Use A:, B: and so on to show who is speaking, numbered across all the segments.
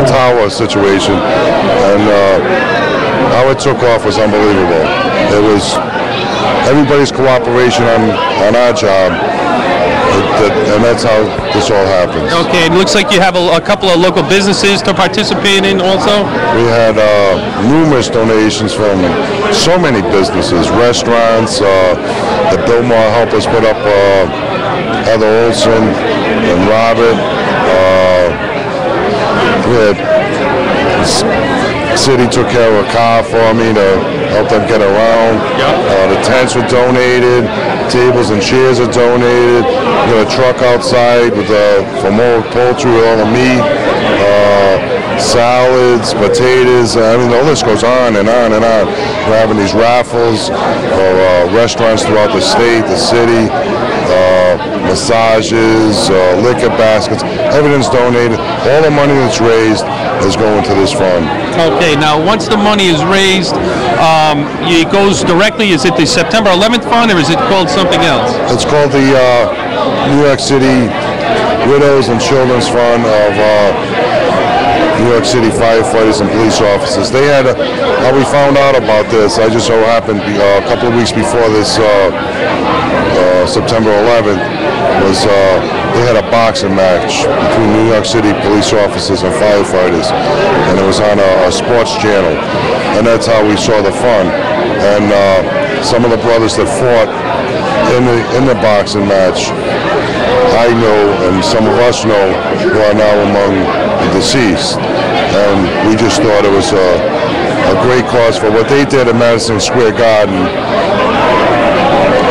A: tower situation, and how it took off was unbelievable. It was everybody's cooperation on our job, and that's how this all happens.
B: Okay, it looks like you have a couple of local businesses to participate in also?
A: We had numerous donations from so many businesses, restaurants, the Billmore helped us put up Heather Olson and Robert. We had the city took care of a car for me to help them get around. The tents were donated, tables and chairs are donated. We got a truck outside with for more poultry, all the meat, salads, potatoes. I mean, the list goes on and on and on. We're having these raffles for restaurants throughout the state, the city. Massages, liquor baskets, everything's donated. All the money that's raised is going to this fund.
B: Okay, now once the money is raised, it goes directly, is it the September 11th fund or is it called something else?
A: It's called the New York City Widows and Children's Fund of New York City firefighters and police officers. They had, how we found out about this, I just so happened a couple of weeks before this September 11th, was they had a boxing match between New York City police officers and firefighters, and it was on a sports channel, and that's how we saw the fun. And some of the brothers that fought in the boxing match, I know, and some of us know, who are now among the deceased, and we just thought it was a great cause for what they did at Madison Square Garden.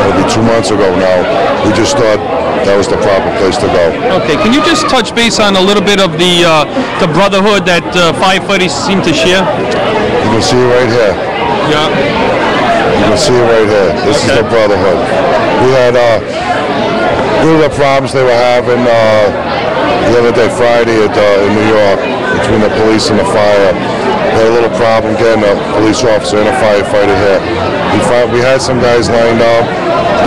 A: Maybe 2 months ago now. We just thought that was the proper place to go.
B: Okay, can you just touch base on a little bit of the brotherhood that firefighters seem to share?
A: You can see it right here.
B: Yeah.
A: You can see it right here. This is the brotherhood. We had the problems they were having the other day, Friday, in New York, between the police and the fire. We had a little problem getting a police officer and a firefighter here. We had some guys lined up.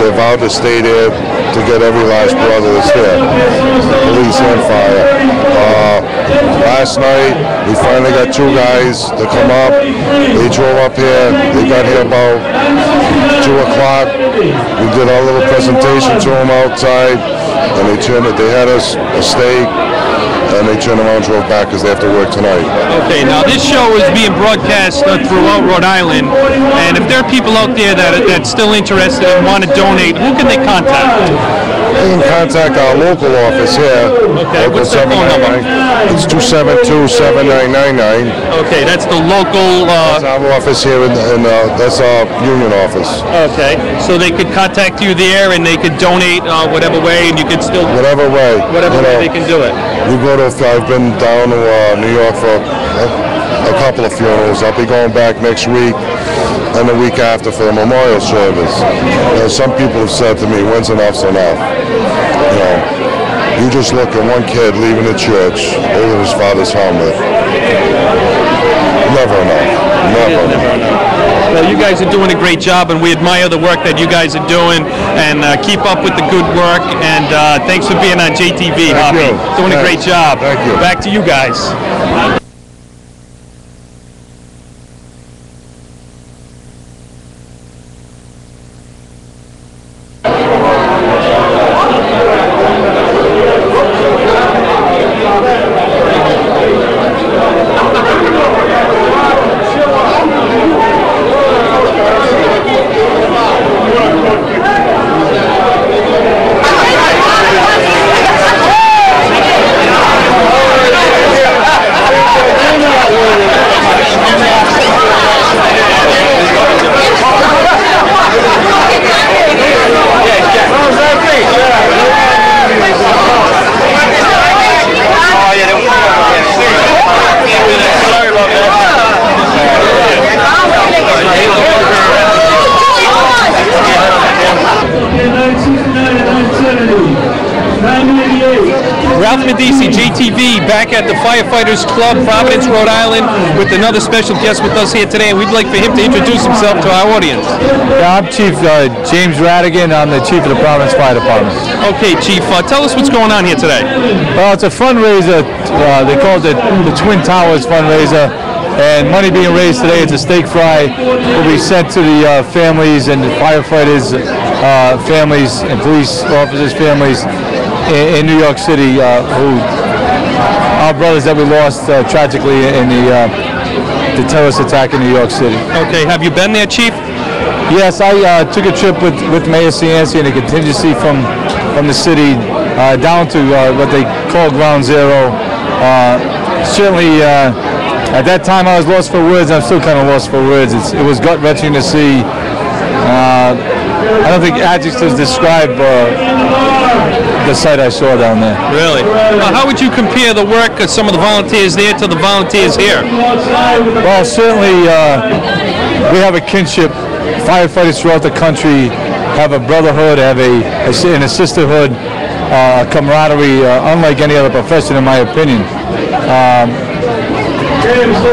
A: They vowed to stay there to get every last brother that's there, police and fire. Last night, we finally got 2 guys to come up. They drove up here. They got here about 2 o'clock. We did our little presentation to them outside, and they had us a steak, and they turned around and drove back because they have to work tonight. Okay,
B: now this show is being broadcast throughout Rhode Island, and if there are people out there that's still interested and want to donate, who can they contact?
A: They can contact our local office here.
B: Okay, what's that phone number?
A: It's 272-7999.
B: Okay, that's the local...
A: That's our office here, that's our union office.
B: Okay, so they could contact you there and they could donate whatever way, and you could still...
A: Whatever way.
B: Whatever way they can do it.
A: I've been down to New York for a couple of funerals. I'll be going back next week and the week after for the memorial service. Some people have said to me, when's enough's enough? You just look at one kid leaving the church, holding his father's helmet. Never enough. Never enough.
B: Well, you guys are doing a great job, and we admire the work that you guys are doing, and keep up with the good work, and thanks for being on JTV, Hoppy. Doing a great job.
A: Thank you.
B: Back to you guys. back at the Firefighters Club, Providence, Rhode Island, with another special guest with us here today, and we'd like for him to introduce himself to our audience.
C: Yeah, I'm Chief James Radigan. I'm the Chief of the Providence Fire Department.
B: Okay, Chief, tell us what's going on here today.
C: Well, it's a fundraiser. They call it the Twin Towers fundraiser, and money being raised today. It's a steak fry will be sent to the families and the firefighters' families and police officers' families in New York City, who our brothers that we lost tragically in the terrorist attack in New York City.
B: Okay, have you been there, Chief?
C: Yes, I took a trip with Mayor Cianci and a contingency from the city down to what they call Ground Zero. Certainly, at that time I was lost for words. I'm still kind of lost for words. It was gut-wrenching to see. I don't think adjectives describe the sight I saw down there.
B: Really? How would you compare the work of some of the volunteers there to the volunteers here?
C: Well, certainly we have a kinship. Firefighters throughout the country have a brotherhood, have a sisterhood, a camaraderie unlike any other profession, in my opinion.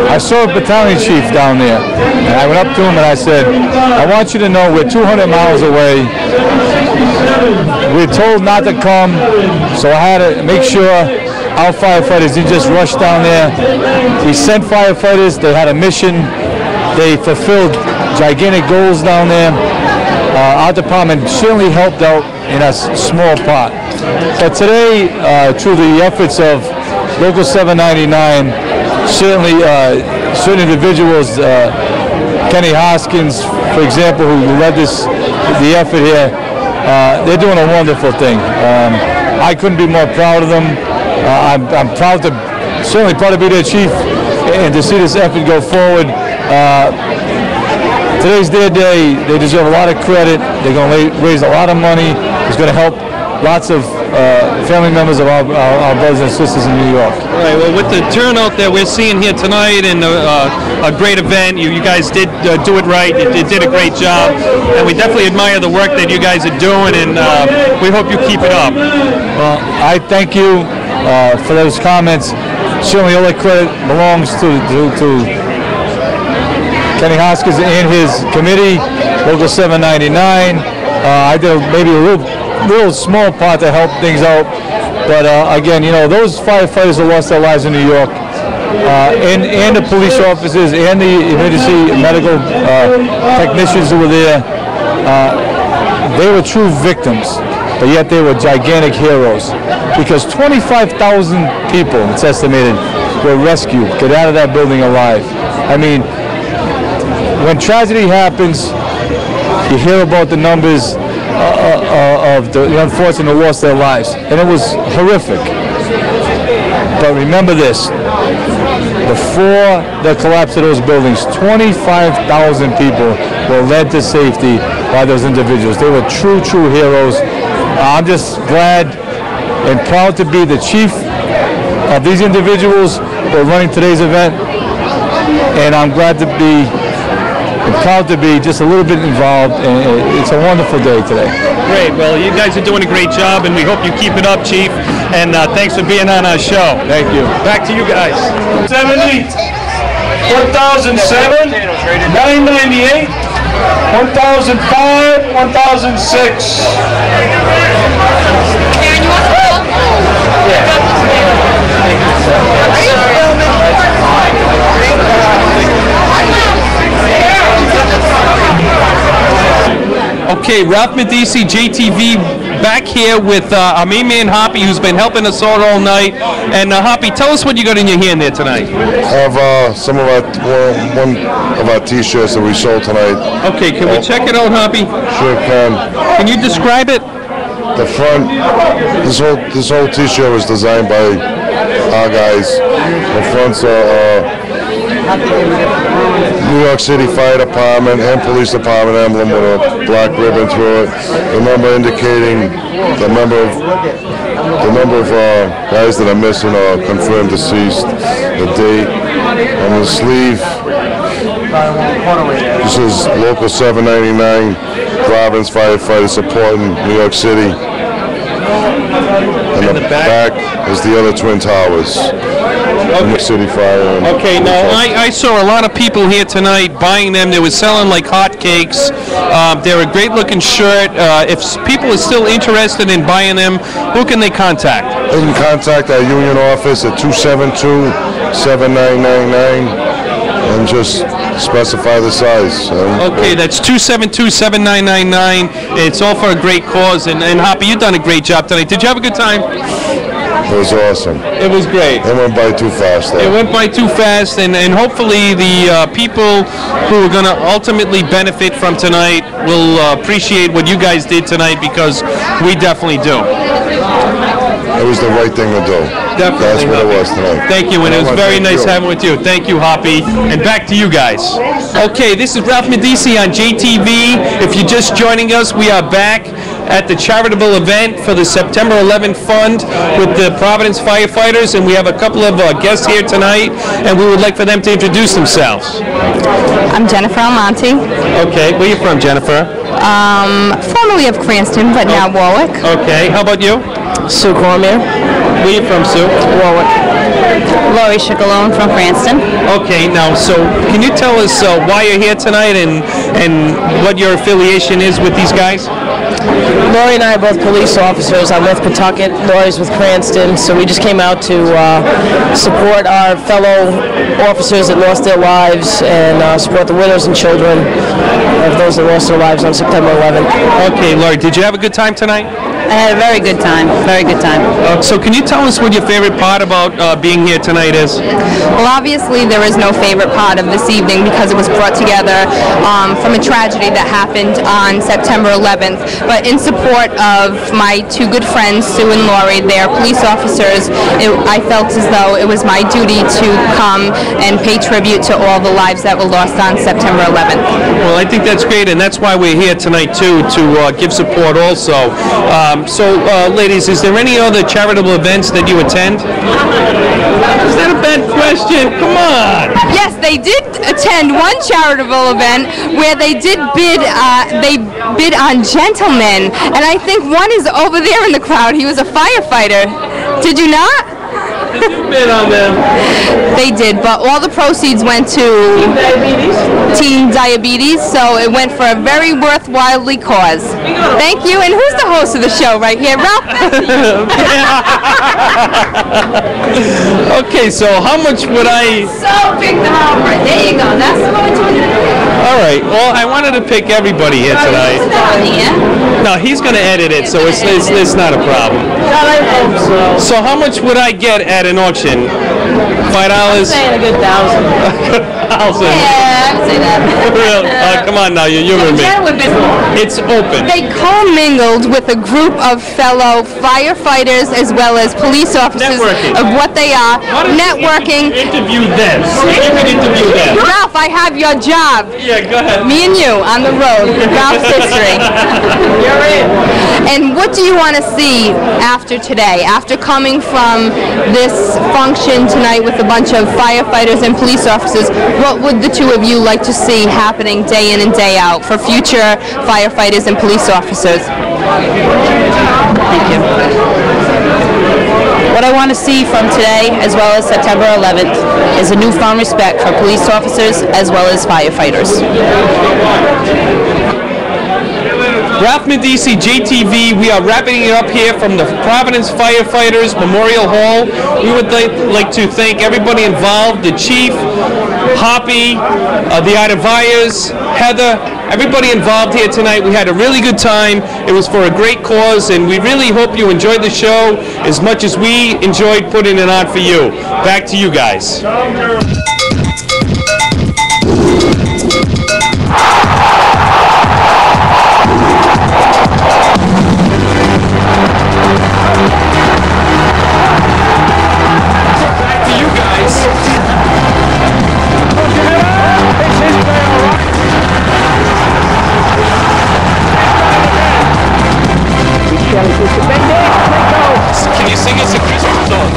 C: I saw a battalion chief down there, and I went up to him and I said, I want you to know we're 200 miles away. We're told not to come, so I had to make sure our firefighters didn't just rush down there. We sent firefighters, they had a mission, they fulfilled gigantic goals down there. Our department certainly helped out in a small part. But today, through the efforts of Local 799, certainly certain individuals, Kenny Hoskins, for example, who led the effort here, they're doing a wonderful thing. I couldn't be more proud of them. I'm certainly proud to be their chief and to see this effort go forward. Today's their day. They deserve a lot of credit. They're going to raise a lot of money. It's going to help lots of family members of our brothers and sisters in New York.
B: All right, well, with the turnout that we're seeing here tonight and a great event, you guys did do it right. You did a great job, and we definitely admire the work that you guys are doing, and we hope you keep it up.
C: Well, I thank you for those comments. Certainly all the credit belongs to Kenny Hoskins and his committee, Local 799. I did maybe a little small part to help things out, but again, you know, those firefighters who lost their lives in New York, and the police officers and the emergency medical technicians who were there, they were true victims, but yet they were gigantic heroes, because 25,000 people, it's estimated, were rescued, get out of that building alive. I mean, when tragedy happens, you hear about the numbers of the unfortunate who lost their lives, and it was horrific. But remember this, before the collapse of those buildings, 25,000 people were led to safety by those individuals. They were true heroes. I'm just glad and proud to be the chief of these individuals who are running today's event, and I'm glad to be and proud to be just a little bit involved, and it's a wonderful day today.
B: Great. Well, you guys are doing a great job, and we hope you keep it up, Chief. And thanks for being on our show.
C: Thank you.
B: Back to you guys.
D: 70, 1007, 998, 1005, 1006.
B: Okay, Ralph Medici, JTV, back here with our main man Hoppy, who's been helping us out all night. And Hoppy, tell us what you got in your hand there tonight.
A: I have some of one of our T-shirts that we sold tonight.
B: Okay, can we check it out, Hoppy?
A: Sure can.
B: Can you describe it?
A: The front, this whole T-shirt was designed by our guys. The front's New York City Fire Department and Police Department emblem with a black ribbon through it. The number indicating the number of guys that are missing or confirmed deceased, the date. On the sleeve, this is Local 799, Providence firefighters supporting New York City. And in the back is the other Twin Towers. Okay. City Fire.
B: Okay, now I saw a lot of people here tonight buying them. They were selling like hotcakes. They're a great looking shirt. If people are still interested in buying them, who can they contact?
A: They can contact our union office at 272-7999 and just specify the size.
B: Okay, that's 272-7999. It's all for a great cause. And Hoppy, you've done a great job tonight. Did you have a good time?
A: It was awesome.
B: It was great.
A: It went by too fast, though.
B: It went by too fast, and hopefully the people who are going to ultimately benefit from tonight will appreciate what you guys did tonight, because we definitely do.
A: It was the right thing to do.
B: Definitely.
A: That's what it was tonight.
B: Thank you, and it was very nice having with you. Thank you, Hoppy. And back to you guys. Okay, this is Ralph Medici on JTV. If you're just joining us, we are back at the charitable event for the September 11th Fund with the Providence firefighters, and we have a couple of guests here tonight, and we would like for them to introduce themselves.
E: I'm Jennifer Almonte.
B: Okay, where are you from, Jennifer?
E: Formerly of Cranston, but now Warwick.
B: Okay, how about you?
E: Sue Cormier.
B: Where are you from, Sue?
E: Warwick. Lori Chicalone from Cranston.
B: Okay, now, so can you tell us why you're here tonight and what your affiliation is with these guys?
F: Lori and I are both police officers. I'm with Pawtucket, Lori's with Cranston, so we just came out to support our fellow officers that lost their lives and support the widows and children of those that lost their lives on September 11th.
B: Okay, Lori, did you have a good time tonight?
E: I had a very good time. Very good time.
B: So can you tell us what your favorite part about being here tonight is?
E: Well, obviously there is no favorite part of this evening because it was brought together from a tragedy that happened on September 11th. But in support of my two good friends, Sue and Lori, they're police officers, I felt as though it was my duty to come and pay tribute to all the lives that were lost on September 11th.
B: Well, I think that's great, and that's why we're here tonight too, to give support also. Ladies, is there any other charitable events that you attend? Is that a bad question? Come on.
E: Yes, they did attend one charitable event where they did bid. They bid on gentlemen, and I think one is over there in the crowd. He was a firefighter. Did you not?
B: Did you bid on them?
E: They did, but all the proceeds went to Teen Diabetes, so it went for a very worthwhile cause. Thank you, and who's the host of the show right here? Ralph?
B: Okay, so how much would I...
E: So pick them out right. There you go. That's the one to
B: All right, well, I wanted to pick everybody here tonight. No, he's going to edit it, so it's not a problem. So how much would I get at an auction? $5?
F: I'm saying a good $1,000.
E: Yeah, I would say that.
B: Really? Come on now, you're humoring me. It's open.
E: They commingled with a group of fellow firefighters as well as police officers of what they are. Networking.
B: Interview them. You can interview them.
E: Ralph, I have your job.
B: Yeah, go ahead.
E: Me and you on the road. Ralph's history.
F: You're in.
E: And what do you want to see after today? After coming from this function tonight with a bunch of firefighters and police officers, what would the two of you like to see happening day in and day out for future firefighters and police officers?
F: Thank you. What I want to see from today, as well as September 11th, is a newfound respect for police officers as well as firefighters.
B: Ralph Medici, JTV, we are wrapping it up here from the Providence Firefighters Memorial Hall. We would like to thank everybody involved, the Chief, Hoppy, the Adavayas, Heather, everybody involved here tonight. We had a really good time. It was for a great cause, and we really hope you enjoyed the show as much as we enjoyed putting it on for you. Back to you guys. Can you sing us a Christmas song?